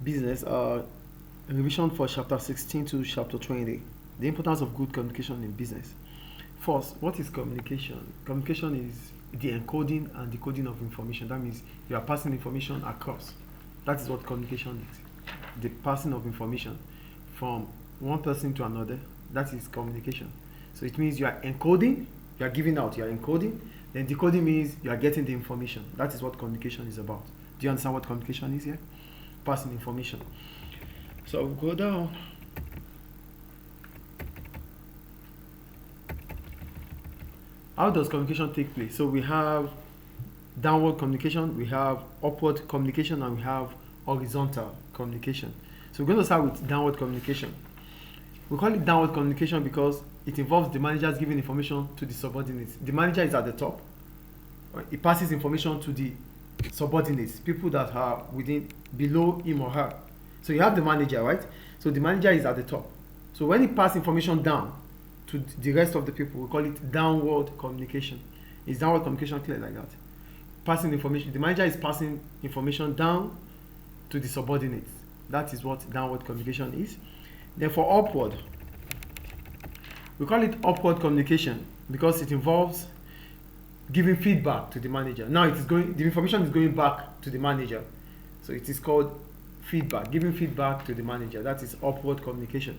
Business, revision for chapter 16 to chapter 20. The importance of good communication in business. First, what is communication? Communication is the encoding and decoding of information. That means you are passing information across. That is what communication is. The passing of information from one person to another. That is communication. So it means you are encoding, you are giving out, you are encoding. Then decoding means you are getting the information. That is what communication is about. Do you understand what communication is here? Passing information. So we'll go down. How does communication take place? So we have downward communication, we have upward communication, and we have horizontal communication. So we're going to start with downward communication. We call it downward communication because it involves the managers giving information to the subordinates. The manager is at the top. He passes information to the subordinates, people that are below him or her. So you have the manager, right? So the manager is at the top. So when he passes information down to the rest of the people, we call it downward communication. Is downward communication clear like that? Passing information, the manager is passing information down to the subordinates. That is what downward communication is. Then for upward, we call it upward communication because it involves giving feedback to the manager. Now the information is going back to the manager. So it is called feedback, giving feedback to the manager. That is upward communication.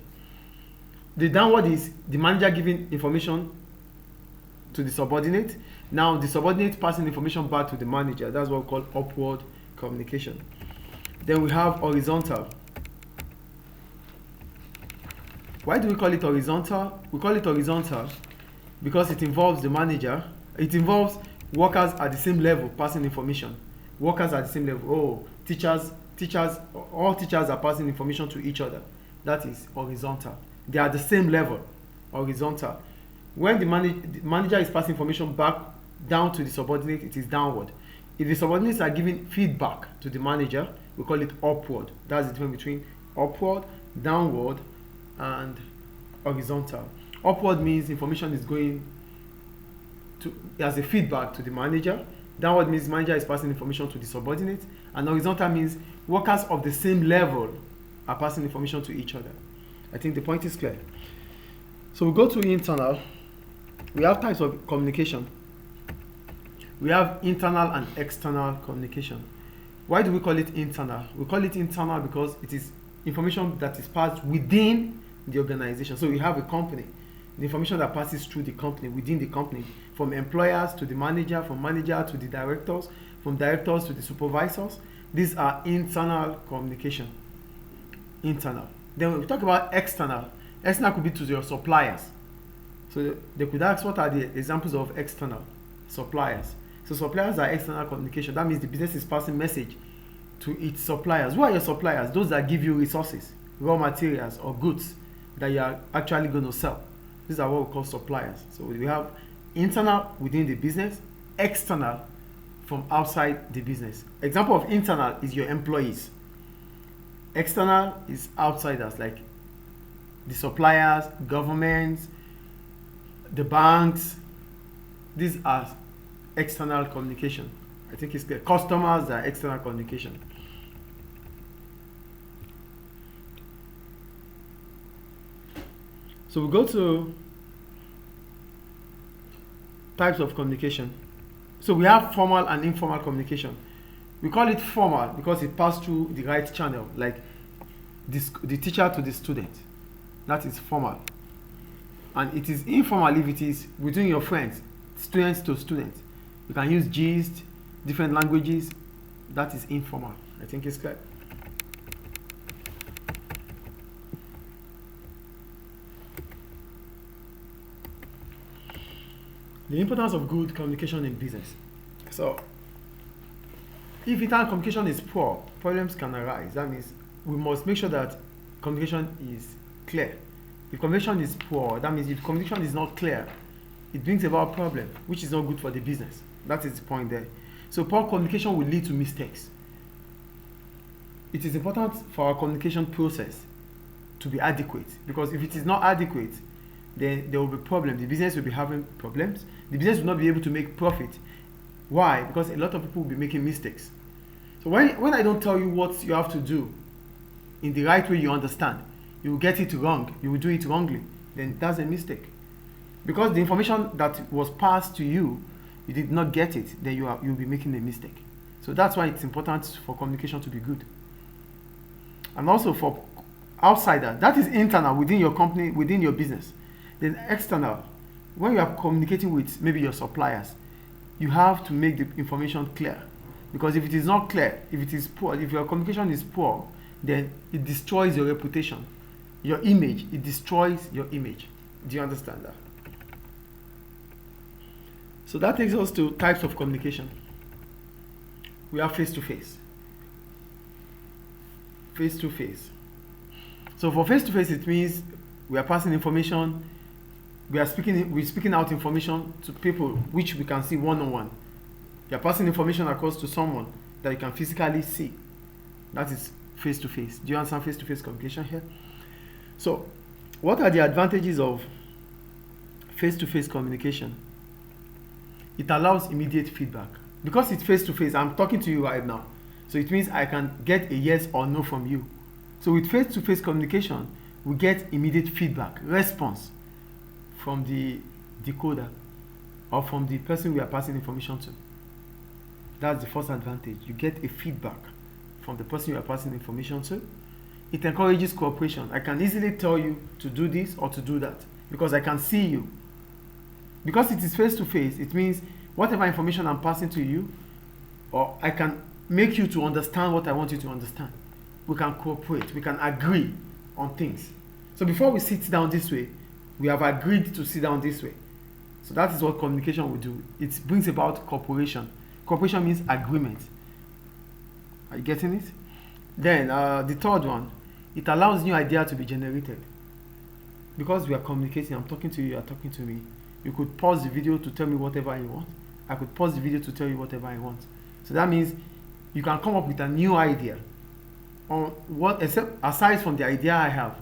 The downward is the manager giving information to the subordinate. Now the subordinate passing information back to the manager. That's what we call upward communication. Then we have horizontal. Why do we call it horizontal? We call it horizontal because it involves the manager. It involves workers at the same level passing information. Workers at the same level. Oh, all teachers are passing information to each other. That is horizontal. They are at the same level. Horizontal. When the manager is passing information back down to the subordinate, it is downward. If the subordinates are giving feedback to the manager, we call it upward. That's the difference between upward, downward, and horizontal. Upward means information is going as a feedback to the manager. Downward means manager is passing information to the subordinate. And horizontal means workers of the same level are passing information to each other. I think the point is clear. So we go to internal. We have types of communication. We have internal and external communication. Why do we call it internal? We call it internal because it is information that is passed within the organization. So we have a company. The information that passes through the company, within the company, from employers to the manager, from manager to the directors, from directors to the supervisors. These are internal communication. Internal. Then when we talk about external, external could be to your suppliers. So they could ask, what are the examples of external? Suppliers. So suppliers are external communication. That means the business is passing message to its suppliers. Who are your suppliers? Those that give you resources, raw materials, or goods that you are actually going to sell. These are what we call suppliers. So we have internal within the business, external from outside the business. Example of internal is your employees. External is outsiders like the suppliers, governments, the banks. These are external communication. I think it's clear. Customers are external communication. So we go to types of communication. So we have formal and informal communication. We call it formal because it passes through the right channel, like the teacher to the student. That is formal. And it is informal if it is between your friends, students to students. You can use gist, different languages. That is informal. I think it's clear. The importance of good communication in business. So, if internal communication is poor, problems can arise. That means we must make sure that communication is clear. If communication is poor, that means if communication is not clear, it brings about a problem, which is not good for the business. That is the point there. So poor communication will lead to mistakes. It is important for our communication process to be adequate, because if it is not adequate, then there will be problems. The business will be having problems. The business will not be able to make profit. Why? Because a lot of people will be making mistakes. So when I don't tell you what you have to do, in the right way you understand, you will get it wrong, you will do it wrongly, then that's a mistake. Because the information that was passed to you, you did not get it, then you'll be making a mistake. So that's why it's important for communication to be good. And also for outsider, that is internal, within your company, within your business. Then external, when you are communicating with maybe your suppliers, you have to make the information clear. Because if it is not clear, if it is poor, if your communication is poor, then it destroys your reputation, your image. It destroys your image. Do you understand that? So that takes us to types of communication. We have face-to-face. Face-to-face. So for face-to-face, it means we are passing information, we're speaking out information to people which we can see one-on-one. You're passing information across to someone that you can physically see. That is face-to-face. Do you understand face-to-face communication here? So what are the advantages of face-to-face communication? It allows immediate feedback. Because it's face-to-face, I'm talking to you right now. So it means I can get a yes or no from you. So with face-to-face communication, we get immediate feedback, response from the decoder or from the person we are passing information to. That's the first advantage. You get a feedback from the person you are passing information to. It encourages cooperation. I can easily tell you to do this or to do that because I can see you. Because it is face-to-face, it means whatever information I'm passing to you, or I can make you to understand what I want you to understand. We can cooperate, we can agree on things. So before we sit down this way, we have agreed to sit down this way. So that is what communication will do. It brings about cooperation. Cooperation means agreement. Are you getting it? Then the third one, it allows new idea to be generated. Because we are communicating, I'm talking to you, you are talking to me. You could pause the video to tell me whatever you want. I could pause the video to tell you whatever I want. So that means you can come up with a new idea on what, except aside from the idea I have.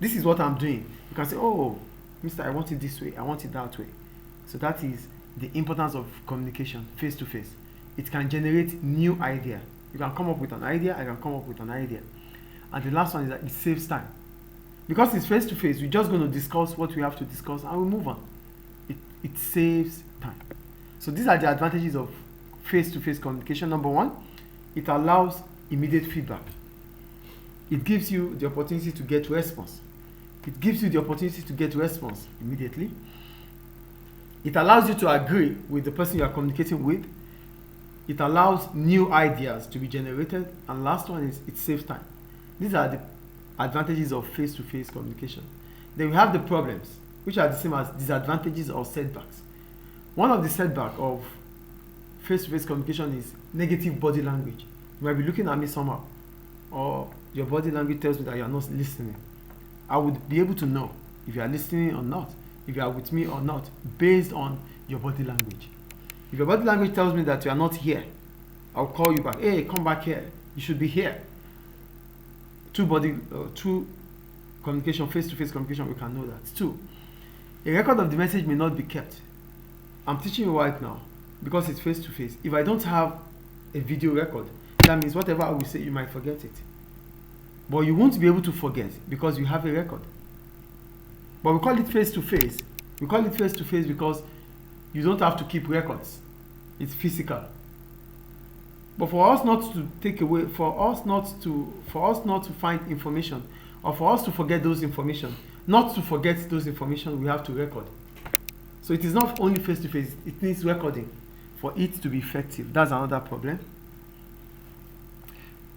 This is what I'm doing. You can say, oh, Mister, I want it this way, I want it that way. So that is the importance of communication, face to face. It can generate new idea. You can come up with an idea, I can come up with an idea. And the last one is that it saves time. Because it's face to face, we're just going to discuss what we have to discuss and we move on. It saves time. So these are the advantages of face-to-face communication. Number one, it allows immediate feedback. It gives you the opportunity to get response. It gives you the opportunity to get response immediately. It allows you to agree with the person you are communicating with. It allows new ideas to be generated. And last one is it saves time. These are the advantages of face-to-face communication. Then we have the problems, which are the same as disadvantages or setbacks. One of the setbacks of face-to-face communication is negative body language. You might be looking at me somehow, or your body language tells me that you are not listening. I would be able to know if you are listening or not, if you are with me or not, based on your body language. If your body language tells me that you are not here, I'll call you back. Hey, come back here. You should be here. Through communication, face-to-face communication, we can know that. 2, a record of the message may not be kept. I'm teaching you right now because it's face-to-face. If I don't have a video record, that means whatever I will say, you might forget it. But you won't be able to forget because you have a record. But we call it face-to-face. We call it face-to-face because you don't have to keep records. It's physical. But for us not to take away, for us not to find information, or for us to forget those information, not to forget those information, we have to record. So it is not only face-to-face, it needs recording for it to be effective. That's another problem.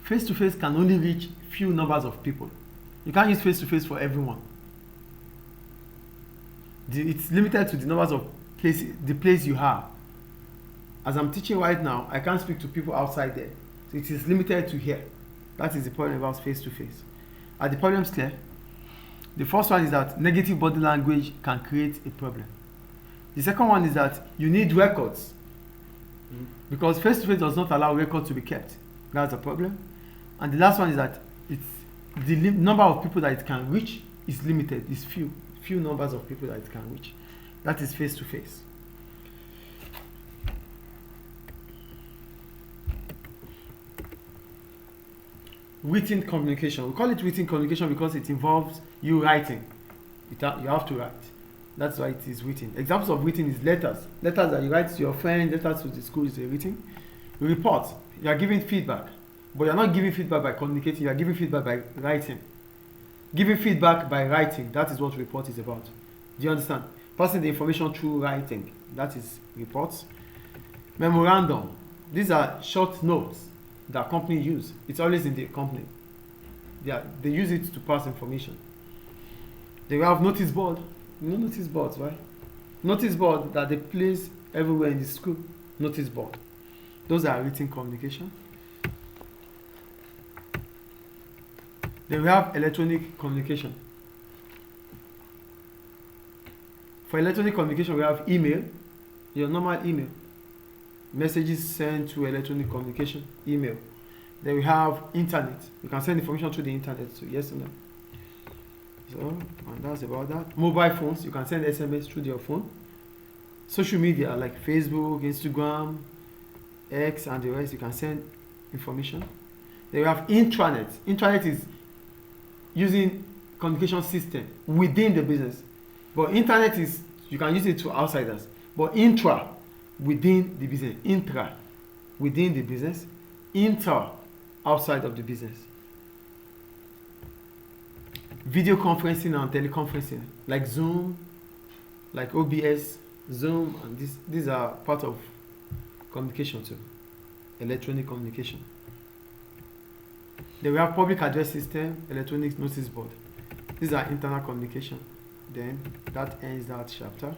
Face-to-face can only reach few numbers of people. You can't use face-to-face for everyone. It's limited to the numbers of places, the place you have. As I'm teaching right now, I can't speak to people outside there. So it is limited to here. That is the problem about face-to-face. Are the problems clear? The first one is that negative body language can create a problem. The second one is that you need records. Because face-to-face does not allow records to be kept. That's the problem. And the last one is that the number of people that it can reach is limited. It's few numbers of people that it can reach. That is face-to-face. written communication. We call it written communication because it involves you writing. You have to write. That's why it is written. Examples of written is letters. Letters that you write to your friend, letters to the school is a written. Report. You are giving feedback. But you're not giving feedback by communicating, you are giving feedback by writing. Giving feedback by writing, that is what report is about. Do you understand? Passing the information through writing, that is reports. Memorandum. These are short notes that company use. It's always in the company. They use it to pass information. They have notice board. You know notice boards, right? Notice board that they place everywhere in the school. Notice board. Those are written communication. Then we have electronic communication. For electronic communication, we have email, your normal email. Messages sent to electronic communication, email. Then we have internet. You can send information through the internet, so yes or no. So, and that's about that. Mobile phones, you can send SMS through your phone. Social media like Facebook, Instagram, X, and the rest, you can send information. Then we have intranet. Intranet is using communication system within the business. But internet is, you can use it to outsiders. But intra, within the business. Intra, within the business. Inter, outside of the business. Video conferencing and teleconferencing, like Zoom, like OBS, Zoom, and these are part of communication too. Electronic communication. Then we have public address system, electronic notice board. These are internal communication. Then that ends that chapter.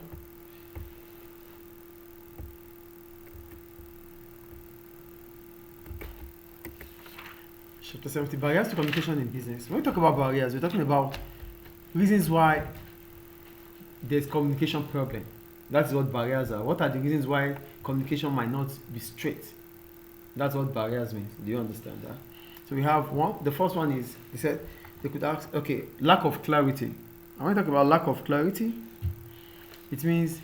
Chapter 70, barriers to communication in business. When we talk about barriers, we're talking about reasons why there's communication problem. That's what barriers are. What are the reasons why communication might not be straight? That's what barriers means. Do you understand that? So we have one. The first one is, they said, they could ask, okay, lack of clarity. And when we talk about lack of clarity, it means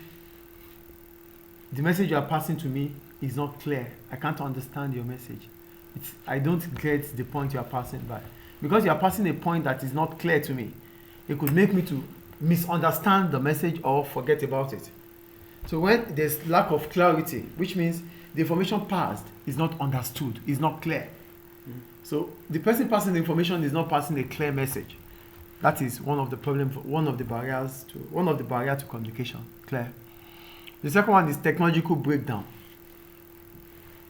the message you are passing to me is not clear. I can't understand your message. I don't get the point you are passing by. Because you are passing a point that is not clear to me, it could make me to misunderstand the message or forget about it. So when there's lack of clarity, which means the information passed is not understood, is not clear. So the person passing the information is not passing a clear message. That is one of the problems, one of the barriers to communication. Clear. The second one is technological breakdown.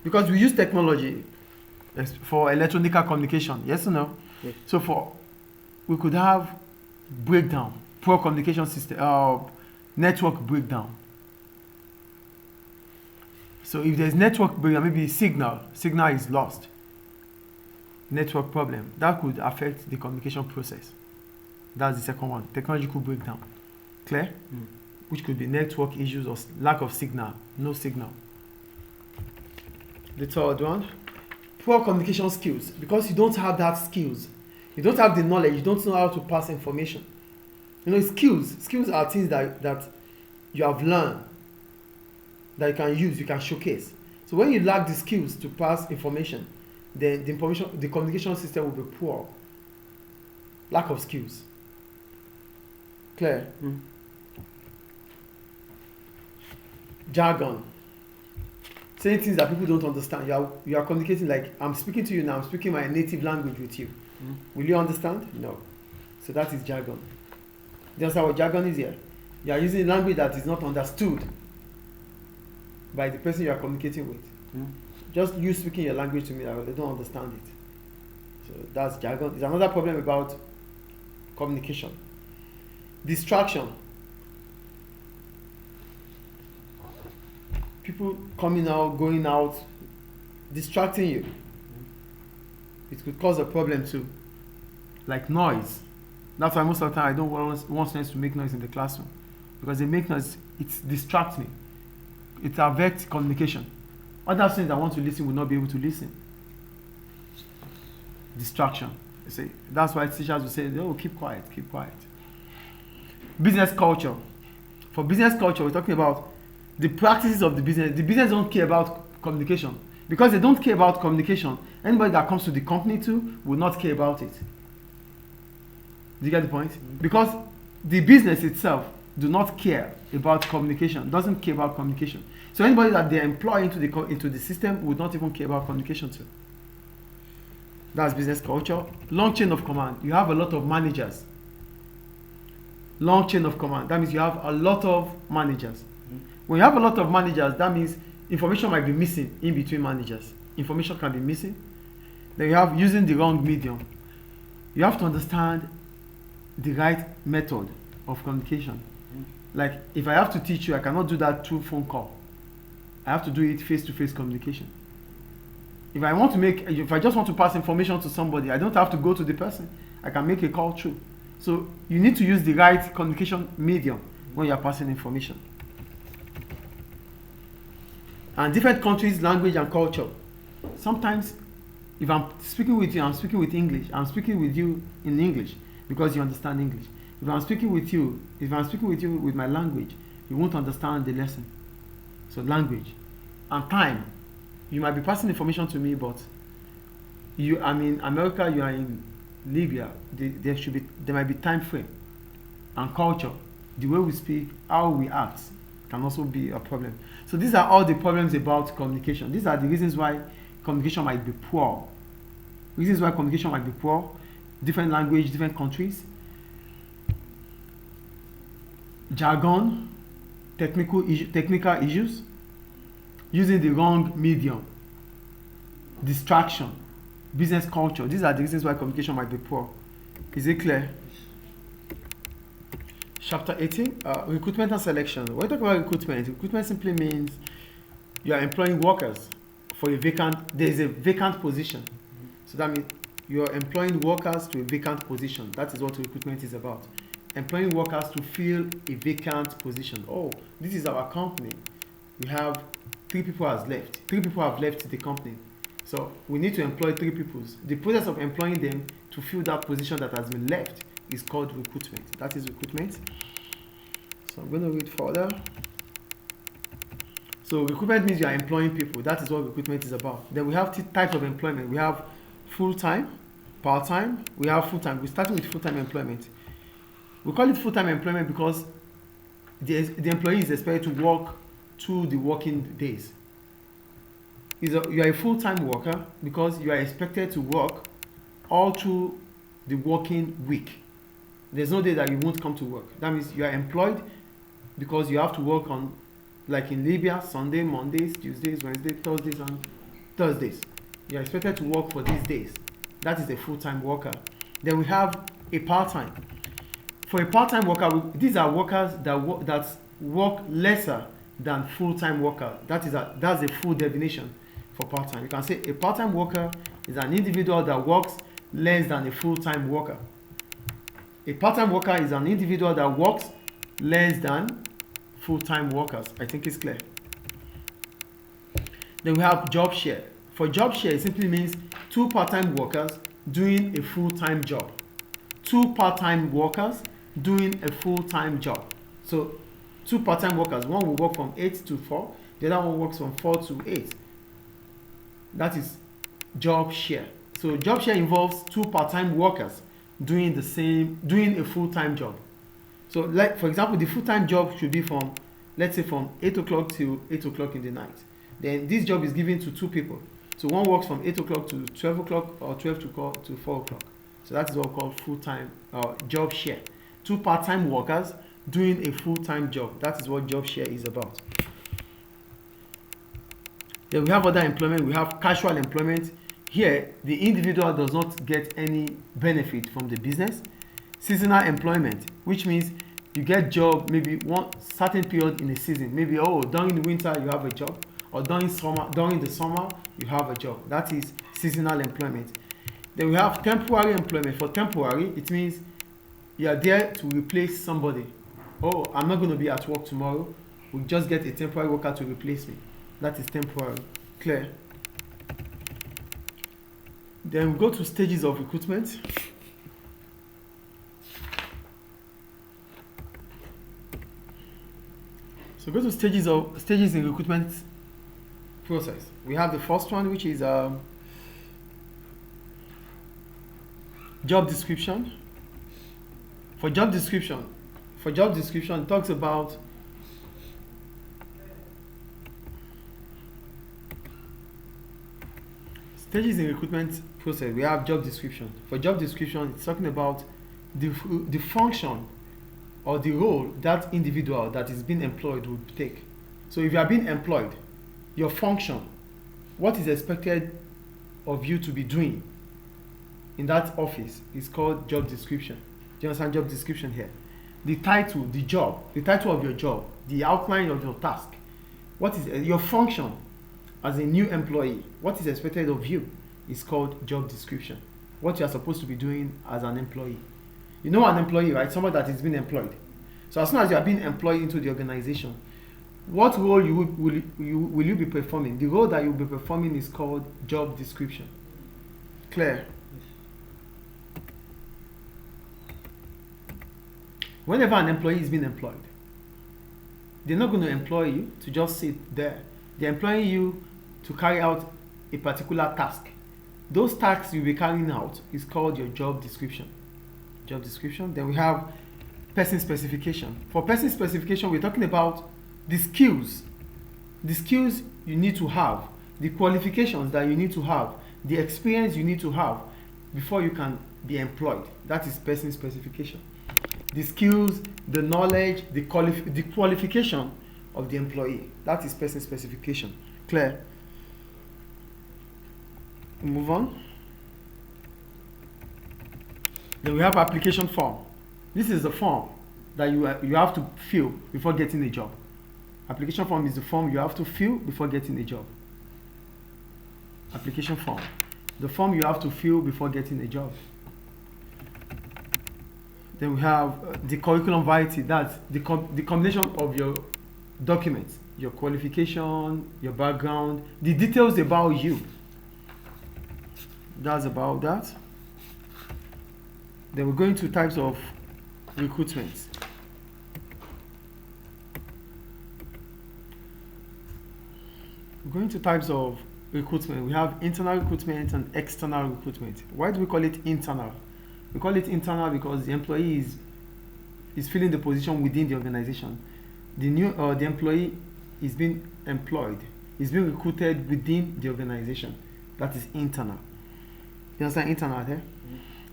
Because we use technology for electronic communication, yes or no? Yes. So we could have breakdown, poor communication system, network breakdown. So if there's network breakdown, maybe signal is lost. Network problem, that could affect the communication process. That's the second one, technological breakdown. Clear? Which could be network issues or lack of signal, no signal. The third one, poor communication skills. Because you don't have that skills, you don't have the knowledge, you don't know how to pass information. You know, skills are things that you have learned, that you can use, you can showcase. So when you lack the skills to pass information, then the communication system will be poor. Lack of skills. Clear? Jargon. Saying things that people don't understand. You are communicating like, I'm speaking to you now, I'm speaking my native language with you. Will you understand? No. So that is jargon. Do you understand what jargon is here? You are using language that is not understood by the person you are communicating with. Just you speaking your language to me, they don't understand it. So that's jargon. It's another problem about communication. Distraction. People coming out, going out, distracting you. It could cause a problem too. Like noise. That's why most of the time I don't want students to make noise in the classroom. Because they make noise, it distracts me. It affects communication. Other students that want to listen will not be able to listen. Distraction. You see, that's why teachers will say, oh, keep quiet, keep quiet. Business culture. For business culture, we're talking about the practices of the business. The business don't care about communication. Because they don't care about communication, anybody that comes to the company too will not care about it. Do you get the point? Because the business itself do not care about communication, doesn't care about communication. So anybody that they employ into the system would not even care about communication too. That's business culture. Long chain of command. You have a lot of managers. Long chain of command. That means you have a lot of managers. When you have a lot of managers, that means information might be missing in between managers. Information can be missing. Then you have using the wrong medium. You have to understand the right method of communication. Like if I have to teach you, I cannot do that through phone call. I have to do it face-to-face communication. If I just want to pass information to somebody, I don't have to go to the person. I can make a call through. So you need to use the right communication medium when you're passing information. And different countries, language and culture. Sometimes if I'm speaking with you, I'm speaking with English. I'm speaking with you in English because you understand English. If I'm speaking with you with my language, you won't understand the lesson. So language and time. You might be passing information to me, but I'm in America, you are in Libya. There might be time frame and culture. The way we speak, how we act can also be a problem. So these are all the problems about communication. These are the reasons why communication might be poor. Reasons why communication might be poor. Different language, different countries. Jargon, technical issues. Using the wrong medium, distraction, business culture. These are the reasons why communication might be poor. Is it clear? Chapter 18, recruitment and selection. When we talk about recruitment simply means you are employing workers for there is a vacant position. So that means you are employing workers to a vacant position. That is what recruitment is about. Employing workers to fill a vacant position. Oh, this is our company. We have 3 people have left. 3 people have left the company. So we need to employ 3 people. The process of employing them to fill that position that has been left is called recruitment. That is recruitment. So I'm going to read further. So recruitment means you are employing people. That is what recruitment is about. Then we have types of employment. We have full-time, part-time. We have full-time. We're starting with full-time employment. We call it full-time employment because the employee is expected to work 2 the working days. You are a full-time worker because you are expected to work all through the working week. There's no day that you won't come to work. That means you are employed because you have to work on, like in Libya, Sunday, Mondays, Tuesdays, Wednesdays, Thursdays, and Thursdays. You are expected to work for these days. That is a full-time worker. Then we have a part-time. For a part-time worker, these are workers that work lesser than full-time worker. That's a full definition for part-time. You can say a part-time worker is an individual that works less than a full-time worker. A part-time worker is an individual that works less than full-time workers. I think it's clear. Then we have job share. For job share, it simply means 2 part-time workers doing a full-time job. 2 part-time workers doing a full-time job. So 2 part-time workers, one will work from 8 to 4, the other one works from 4 to 8. That is job share. So job share involves 2 part-time workers doing a full-time job. So like for example, the full-time job should be from, let's say from 8 o'clock till 8 o'clock in the night. Then this job is given to 2 people. So one works from 8 o'clock to 12 o'clock or 12 to 4 o'clock. So that is what we call full-time job share. 2 part-time workers doing a full-time job. That is what job share is about. Then we have other employment. We have casual employment. Here, the individual does not get any benefit from the business. Seasonal employment, which means you get job maybe one certain period in a season. Maybe during the winter you have a job, or during the summer you have a job. That is seasonal employment. Then we have temporary employment. For temporary, it means you are there to replace somebody. Oh, I'm not going to be at work tomorrow. We'll just get a temporary worker to replace me. That is temporary. Clear? Then we go to stages of recruitment. So go to stages in recruitment process. we have the first one, which is job description. For job description, it talks about stages in recruitment process. We have job description. For job description, it's talking about the function or the role that individual that is being employed would take. So if you are being employed, your function, what is expected of you to be doing in that office is called job description. Do you understand job description here? The title, the title of your job, the outline of your task. What is your function as a new employee? What is expected of you is called job description. What you are supposed to be doing as an employee. You know an employee, right? Somebody that is being employed. So as soon as you are being employed into the organization, what role will you be performing? The role that you will be performing is called job description. Clear? Whenever an employee is being employed, they're not going to employ you to just sit there. They're employing you to carry out a particular task. Those tasks you'll be carrying out is called your job description. Job description. Then we have person specification. For person specification, we're talking about the skills you need to have, the qualifications that you need to have, the experience you need to have before you can be employed. That is person specification. The skills, the knowledge, the qualification of the employee. That is person specification. Clear? We'll move on. Then we have application form. This is the form that you have to fill before getting a job. Application form is the form you have to fill before getting a job. Application form. The form you have to fill before getting a job. Then we have the curriculum vitae. That's the combination of your documents, your qualification, your background, the details about you. That's about that. Then we're going to types of recruitment. We're going to types of recruitment. We have internal recruitment and external recruitment. Why do we call it internal? We call it internal because the employee is filling the position within the organization. The employee is being employed, is being recruited within the organization. That is internal. You understand internal here?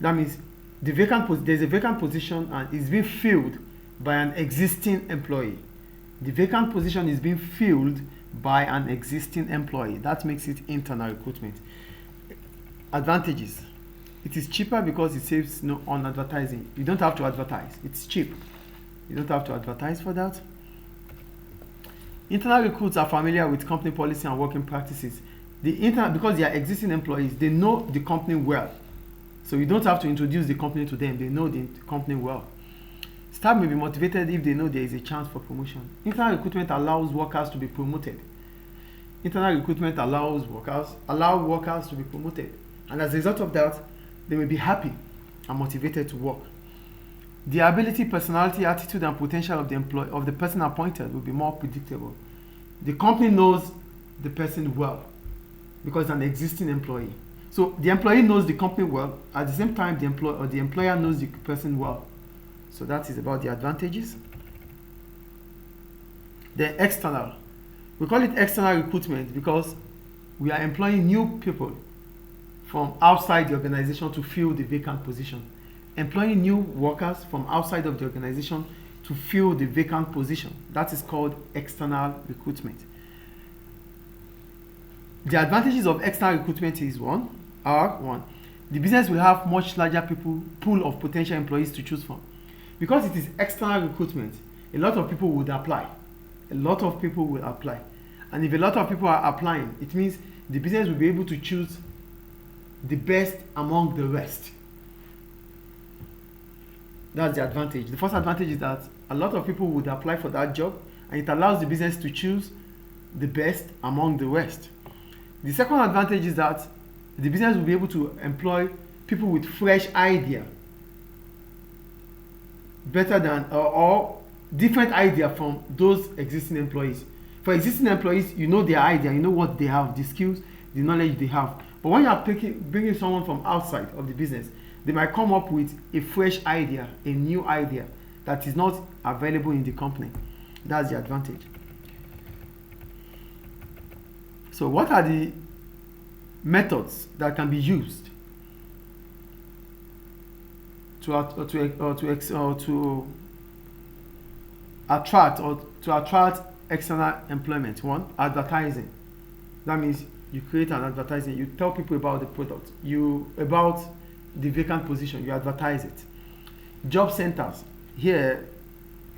That means there's a vacant position and it's being filled by an existing employee. The vacant position is being filled by an existing employee. That makes it internal recruitment. Advantages. It is cheaper because it saves on advertising. You don't have to advertise. It's cheap. You don't have to advertise for that. Internal recruits are familiar with company policy and working practices. Because they are existing employees, they know the company well. So you don't have to introduce the company to them. They know the company well. Staff may be motivated if they know there is a chance for promotion. Internal recruitment allows workers to be promoted. Internal recruitment allows workers to be promoted. And as a result of that, they will be happy and motivated to work. The ability, personality, attitude, and potential of the person appointed will be more predictable. The company knows the person well because it's an existing employee. So the employee knows the company well. At the same time, the employer knows the person well. So that is about the advantages. The external. We call it external recruitment because we are employing new people from outside the organization to fill the vacant position. Employing new workers from outside of the organization to fill the vacant position. That is called external recruitment. The advantages of external recruitment is one, the business will have much larger pool of potential employees to choose from. Because it is external recruitment, a lot of people would apply. And if a lot of people are applying, it means the business will be able to choose the best among the rest. That's the advantage. The first advantage is that a lot of people would apply for that job, and it allows the business to choose the best among the rest. The second advantage is that the business will be able to employ people with fresh idea, better than or different idea from those existing employees. For For existing employees, you know their idea, you know what they have, the skills, the knowledge they have. But when you are bringing someone from outside of the business, they might come up with a fresh idea, a new idea that is not available in the company. That's the advantage. So what are the methods that can be used to attract external employment? One, advertising. That means you create an advertising, you tell people about the product, about the vacant position, you advertise it. Job centers, here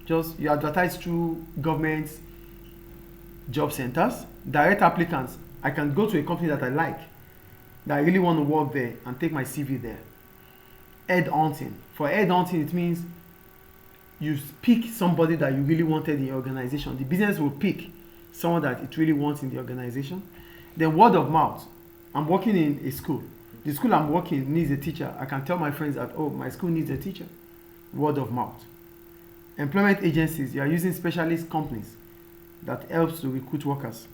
just you advertise through government job centers. Direct applicants, I can go to a company that I like, that I really want to work there and take my CV there. Head hunting. For head hunting, it means you pick somebody that you really wanted in your organization. The business will pick someone that it really wants in the organization. Then word of mouth. I'm working in a school. The school I'm working in needs a teacher. I can tell my friends that, oh, my school needs a teacher. Word of mouth. Employment agencies, you are using specialist companies that helps to recruit workers.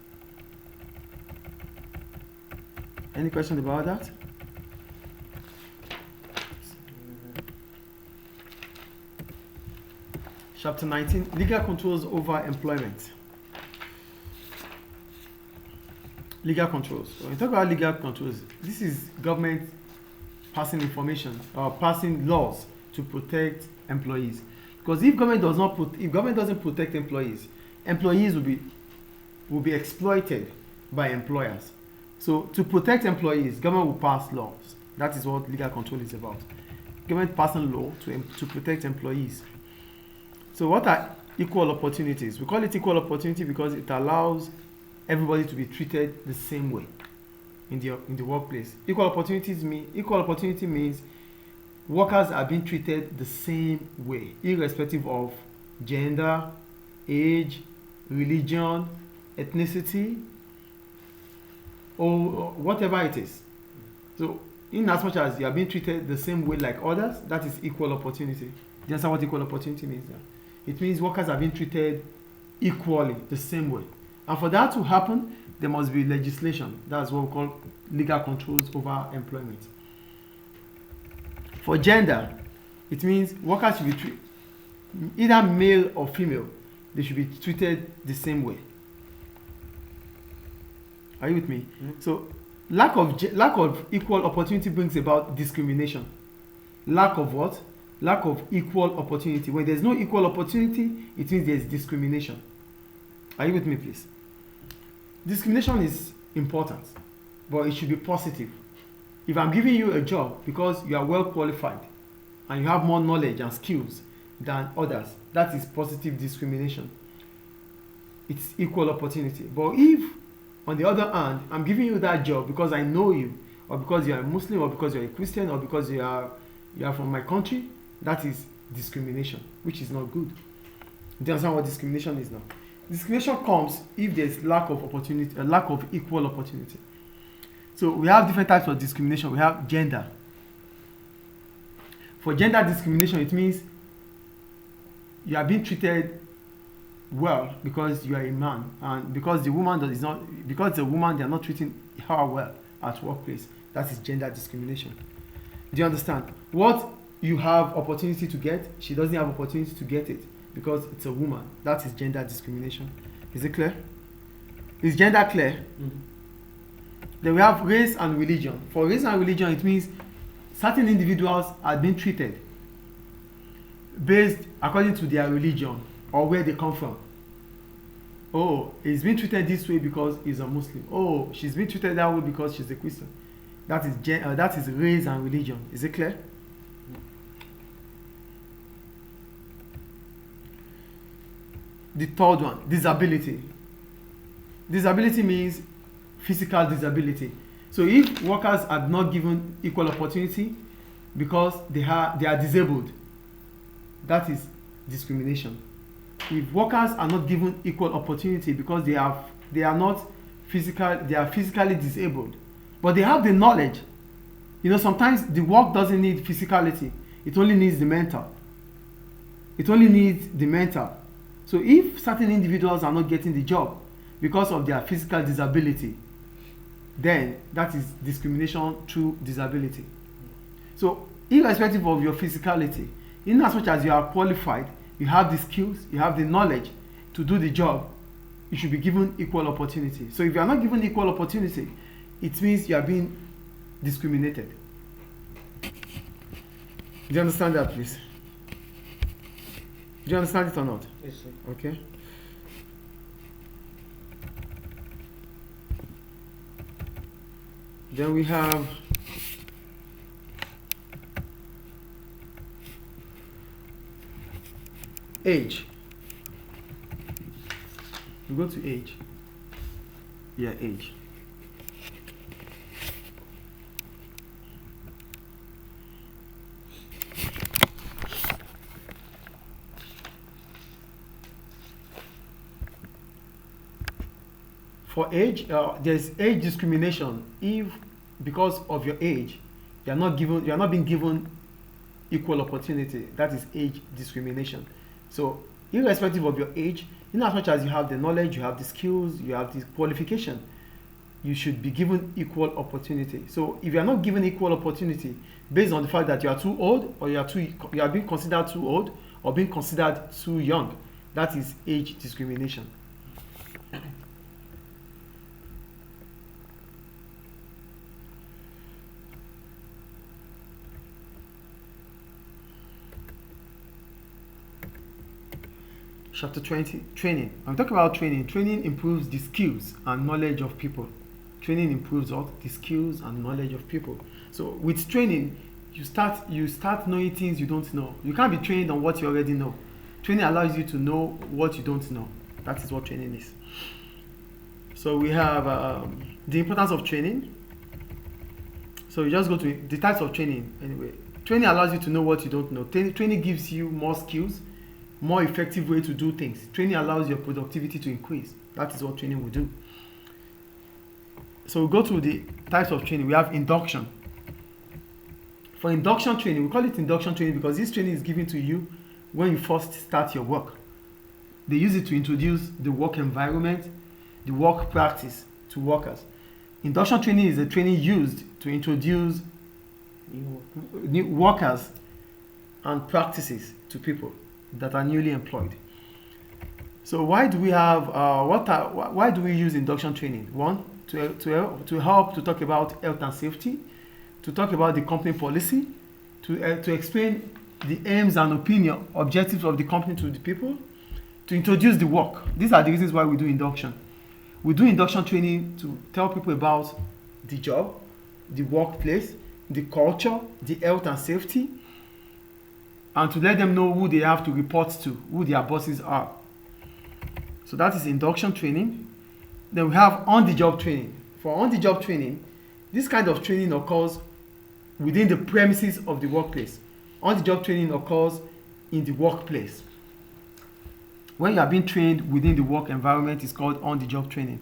Any question about that? Chapter 19, legal controls over employment. Legal controls. When we talk about legal controls, this is government passing information or passing laws to protect employees. Because if government doesn't protect employees, employees will be exploited by employers. So to protect employees, government will pass laws. That is what legal control is about. Government passing law to protect employees. So what are equal opportunities? We call it equal opportunity because it allows everybody to be treated the same way in the workplace. Equal opportunity means workers are being treated the same way, irrespective of gender, age, religion, ethnicity, or whatever it is. So in as much as you are being treated the same way like others, that is equal opportunity. Do you understand what equal opportunity means now? It means workers are being treated equally, the same way. And for that to happen, there must be legislation. That's what we call legal controls over employment. For gender, it means workers should be treated, either male or female, they should be treated the same way. Are you with me? Mm-hmm. So lack of equal opportunity brings about discrimination. Lack of what? Lack of equal opportunity. When there's no equal opportunity, it means there's discrimination. Are you with me, please? Discrimination is important, but it should be positive. If I'm giving you a job because you are well qualified and you have more knowledge and skills than others, that is positive discrimination. It's equal opportunity. But if, on the other hand, I'm giving you that job because I know you, or because you are a Muslim, or because you're a Christian, or because you are from my country, that is discrimination, which is not good. Do you understand what discrimination is now? Discrimination comes if there's lack of opportunity, a lack of equal opportunity. So we have different types of discrimination. We have gender. For gender discrimination, it means you are being treated well because you are a man, and because the woman they are not treating her well at workplace. That is gender discrimination. Do you understand? What you have opportunity to get, she doesn't have opportunity to get it because it's a woman. That is gender discrimination. Is it clear? Is gender clear? Mm-hmm. Then we have race and religion. For race and religion, it means certain individuals are being treated based according to their religion or where they come from. Oh, he's being treated this way because he's a Muslim. Oh, she's being treated that way because she's a Christian. That is race and religion. Is it clear? The third one, disability. Disability means physical disability. So if workers are not given equal opportunity because they are disabled, that is discrimination. If workers are not given equal opportunity because they are physically disabled, but they have the knowledge. You know, sometimes the work doesn't need physicality, it only needs the mental. So if certain individuals are not getting the job because of their physical disability, then that is discrimination through disability. So irrespective of your physicality, in as much as you are qualified, you have the skills, you have the knowledge to do the job, you should be given equal opportunity. So if you are not given equal opportunity, it means you are being discriminated. Do you understand that, please? Do you understand it or not? Yes, sir. Okay. Then we have age. We go to age. Yeah, age. For age, there's age discrimination if because of your age you are not being given equal opportunity. That is age discrimination. So irrespective of your age, in as much as you have the knowledge, you have the skills, you have the qualification, you should be given equal opportunity. So if you are not given equal opportunity based on the fact that you are too old, or you are being considered too old, or being considered too young, that is age discrimination. Chapter 20, training. I'm talking about training. Training improves the skills and knowledge of people. Training improves all the skills and knowledge of people. So with training, you start knowing things you don't know. You can't be trained on what you already know. Training allows you to know what you don't know. That is what training is. So we have the importance of training. So you just go to the types of training. Anyway, training allows you to know what you don't know. Training gives you more skills, more effective way to do things. Training allows your productivity to increase. That is what training will do. So we go to the types of training. We have induction. For induction training, we call it induction training because this training is given to you when you first start your work. They use it to introduce the work environment, the work practice to workers. Induction training is a training used to introduce new workers and practices to people that are newly employed. So why do we have why do we use induction training? One, to help to talk about health and safety, to talk about the company policy, to explain the aims and objectives of the company to the people, to introduce the work. These are the reasons why we do induction. We do induction training to tell people about the job, the workplace, the culture, the health and safety, and to let them know who they have to report to, who their bosses are. So that is induction training. Then we have on-the-job training. For on-the-job training, this kind of training occurs within the premises of the workplace. On-the-job training occurs in the workplace. When you are being trained within the work environment, it's called on-the-job training.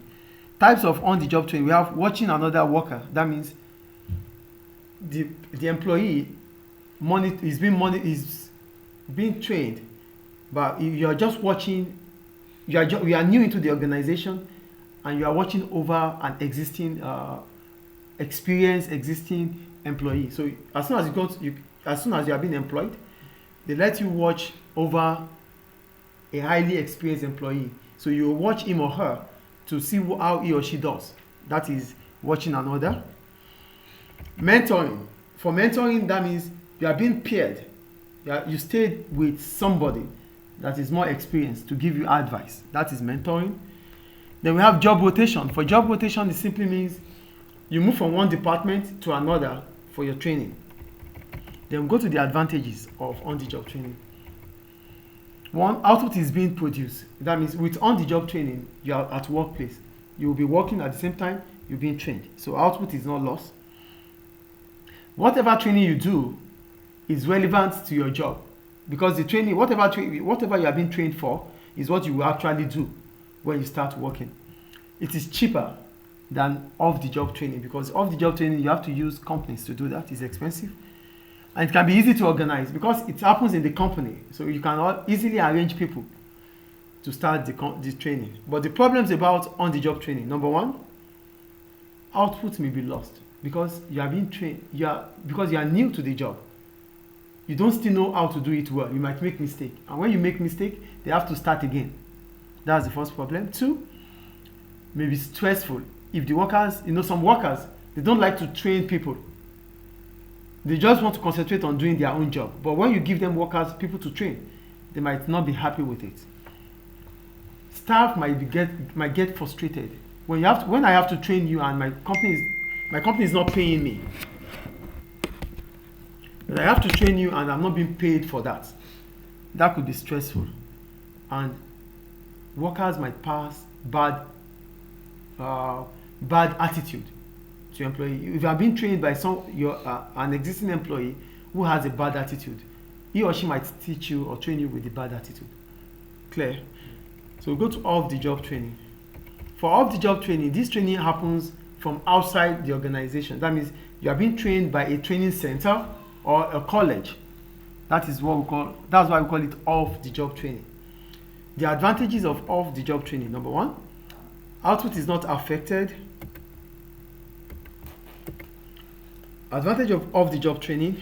Types of on-the-job training. We have watching another worker. That means the employee is being trained, but you are just watching. You are new into the organization, and you are watching over an existing experienced existing employee. So as soon as you are being employed, they let you watch over a highly experienced employee. So you watch him or her to see how he or she does. That is watching another. Mentoring. For mentoring, that means you are being paired. You stayed with somebody that is more experienced to give you advice. That is mentoring. Then we have job rotation. For job rotation, it simply means you move from one department to another for your training. Then we go to the advantages of on-the-job training. One, output is being produced. That means with on-the-job training, you are at workplace. You will be working at the same time you're being trained. So output is not lost. Whatever training you do is relevant to your job, because the training, whatever you are being trained for, is what you will actually do when you start working. It is cheaper than off-the-job training, because off-the-job training you have to use companies to do that. It's expensive, and it can be easy to organize because it happens in the company. So you can easily arrange people to start the training. But the problems about on-the-job training, number one, output may be lost because you are being trained, because you are new to the job. You don't still know how to do it well. You might make mistake. And when you make mistake, they have to start again. That's the first problem. Two, maybe stressful. If the workers, some workers, they don't like to train people. They just want to concentrate on doing their own job. But when you give them people to train, they might not be happy with it. Staff might get frustrated. When I have to train you and my company is not paying me. But I have to train you and I'm not being paid for that. That could be stressful. And workers might pass bad attitude to employee. If you are being trained by an existing employee who has a bad attitude, he or she might teach you or train you with the bad attitude. Clear? So we go to off-the-job training. For off-the-job training, this training happens from outside the organization. That means you are being trained by a training center or a college. That's why we call it off-the-job training. The advantages of off-the-job training. Number one, output is not affected. Advantage of off-the-job training,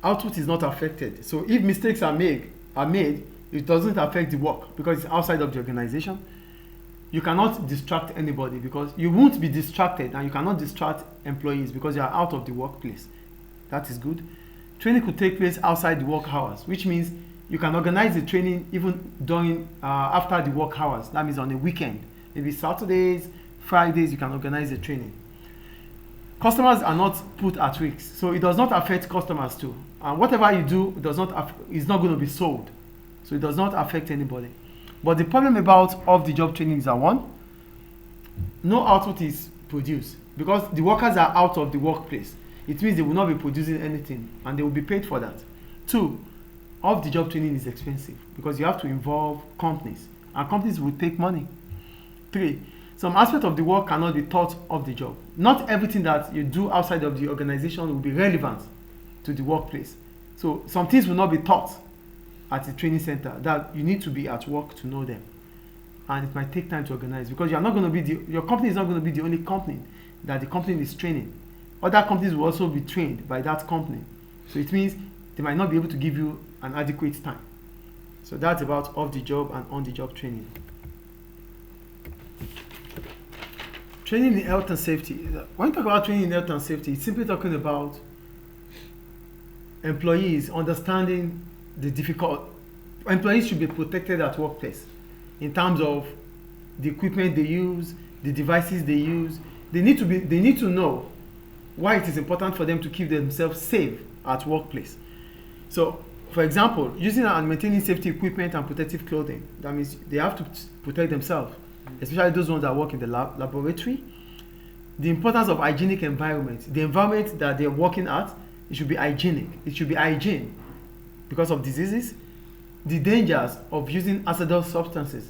output is not affected. So if mistakes are made, it doesn't affect the work because it's outside of the organization. You cannot distract anybody because you won't be distracted, and you cannot distract employees because you are out of the workplace. That is good. Training could take place outside the work hours, which means you can organize the training even during after the work hours. That means on a weekend, maybe Saturdays, Fridays, you can organize the training. Customers are not put at risk, so it does not affect customers too. And whatever you do is not going to be sold, so it does not affect anybody. But the problem about off-the-job training is that one, no output is produced because the workers are out of the workplace. It means they will not be producing anything and they will be paid for that. Two, off-the-job training is expensive because you have to involve companies and companies will take money. Three, some aspect of the work cannot be taught off the job. Not everything that you do outside of the organization will be relevant to the workplace. So some things will not be taught at the training center that you need to be at work to know them. And it might take time to organize because your company is not going to be the only company that the company is training. Other companies will also be trained by that company. So it means they might not be able to give you an adequate time. So that's about off-the-job and on-the-job training. Training in health and safety. When you talk about training in health and safety, it's simply talking about employees understanding employees should be protected at workplace in terms of the equipment they use, the devices they use. They need to know why it is important for them to keep themselves safe at workplace. So, for example, using and maintaining safety equipment and protective clothing, that means they have to protect themselves, especially those ones that work in the laboratory. The importance of hygienic environment. The environment that they're working at, it should be hygienic. It should be hygiene because of diseases. The dangers of using hazardous substances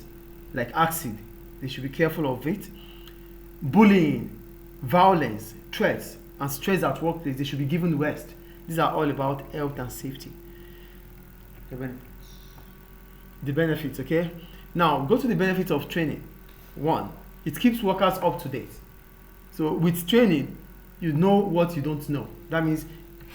like acid, they should be careful of it. Bullying, violence, threats, and stress at workplace, they should be given rest. These are all about health and safety. The benefits, okay? Now, go to the benefits of training. One, it keeps workers up to date. So with training, you know what you don't know. That means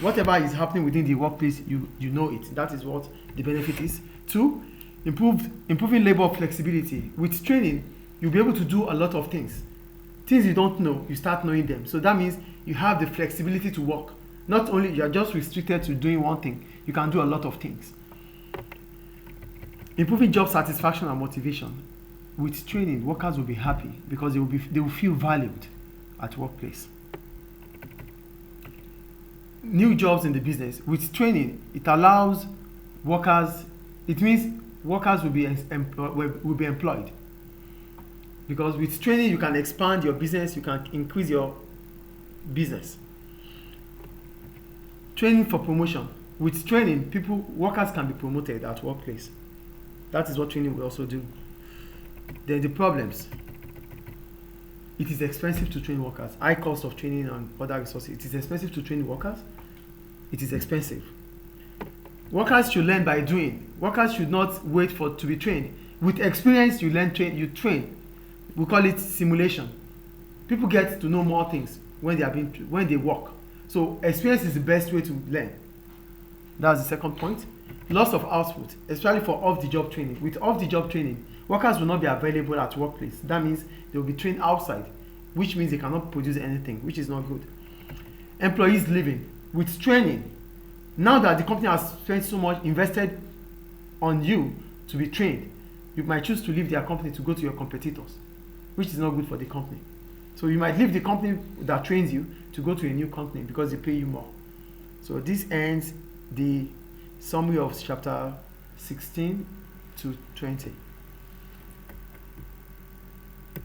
whatever is happening within the workplace, you know it. That is what the benefit is. Two, improving labor flexibility. With training, you'll be able to do a lot of things. Things you don't know, you start knowing them. So that means you have the flexibility to work. Not only you are just restricted to doing one thing, you can do a lot of things. Improving job satisfaction and motivation. With training, workers will be happy because they will feel valued at workplace. New jobs in the business. With training, it allows workers, it means workers will be employed. Because with training, you can expand your business, you can increase your business. Training for promotion. With training, workers can be promoted at workplace. That is what training will also do. Then the problems. It is expensive to train workers. High cost of training and other resources. It is expensive to train workers. It is expensive. Workers should learn by doing. Workers should not wait to be trained. With experience, you train. We call it simulation. People get to know more things when they work. So experience is the best way to learn. That's the second point. Loss of output, especially for off-the-job training. With off-the-job training, workers will not be available at workplace. That means they will be trained outside, which means they cannot produce anything, which is not good. Employees leaving. With training, now that the company has spent so much, invested on you to be trained, you might choose to leave their company to go to your competitors, which is not good for the company. So you might leave the company that trains you to go to a new company because they pay you more. So this ends the summary of chapter 16 to 20.